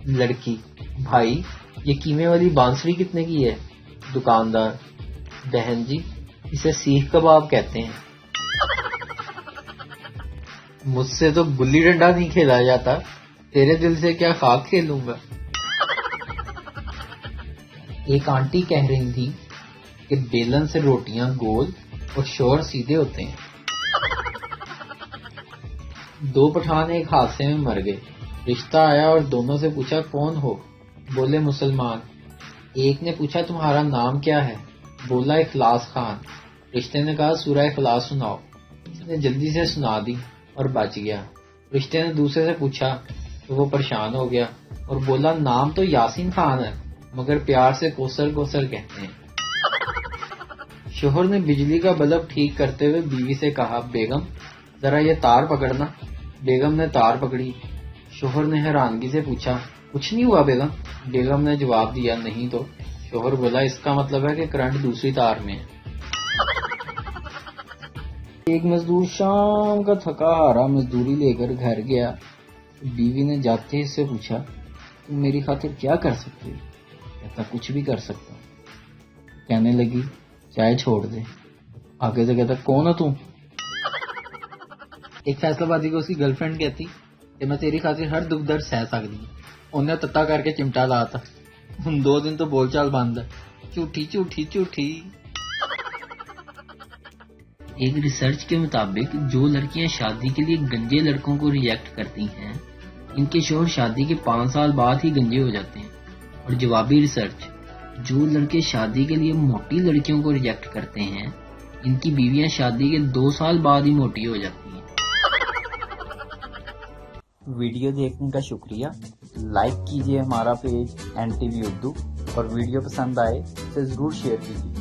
لڑکی: بھائی یہ قیمے والی بانسری کتنے کی ہے؟ دکاندار: بہن جی اسے سیخ کباب کہتے ہیں۔ مجھ سے تو گلی ڈنڈا نہیں کھیلا جاتا، تیرے دل سے کیا خاک کھیلوں گا۔ ایک آنٹی کہہ رہی تھی کہ بیلن سے روٹیاں گول اور شوہر سیدھے ہوتے ہیں۔ دو پٹھان ایک حادثے میں مر گئے۔ رشتہ آیا اور دونوں سے پوچھا کون ہو؟ بولے مسلمان۔ ایک نے پوچھا تمہارا نام کیا ہے؟ بولا اخلاص خان۔ رشتے نے کہا سورہ اخلاص سناؤ۔ اس نے جلدی سے سنا دی اور بچ گیا۔ رشتے نے دوسرے سے پوچھا تو وہ پریشان ہو گیا اور بولا نام تو یاسین خان ہے مگر پیار سے کوثر کوثر کہتے ہیں۔ شوہر نے بجلی کا بلب ٹھیک کرتے ہوئے بیوی سے کہا بیگم ذرا یہ تار پکڑنا۔ بیگم نے تار پکڑی۔ شوہر نے حیرانگی سے پوچھا کچھ نہیں ہوا بیگم؟ بیگم نے جواب دیا نہیں تو۔ شوہر بولا اس کا مطلب ہے کہ کرنٹ دوسری تار میں ہے۔ ایک مزدور شام کا تھکا ہارا مزدوری لے کر گھر گیا۔ بیوی نے جاتے ہی اس سے پوچھا تم میری خاطر کیا کر سکتے ہو؟ کہتا کچھ بھی کر سکتا ہوں۔ کہنے لگی چائے چھوڑ دے۔ آگے سے کہتا کون ہو تم؟ ایک فیصلہ بازی کو اس کی گرل فرینڈ کہتی کہ میں تیری خاطر ہر دکھ درد سہ سکتی ہوں۔ انہیں تتا کر کے چمٹا لاتا، 2 دن تو بول چال بند ہے، جھوٹی جھوٹی جھوٹی۔ ایک ریسرچ کے مطابق جو لڑکیاں شادی کے لیے گنجے لڑکوں کو ریجیکٹ کرتی ہیں ان کے شوہر شادی کے 5 سال بعد ہی گنجے ہو جاتے ہیں۔ اور جوابی ریسرچ: جو لڑکے شادی کے لیے موٹی لڑکیوں کو ریجیکٹ کرتے ہیں ان کی بیویاں شادی کے 2 سال بعد ہی موٹی ہو جاتی ہیں۔ ویڈیو دیکھنے کا شکریہ۔ لائک کیجیے ہمارا پیج NTV اردو اور ویڈیو پسند آئے اسے ضرور شیئر کیجیے۔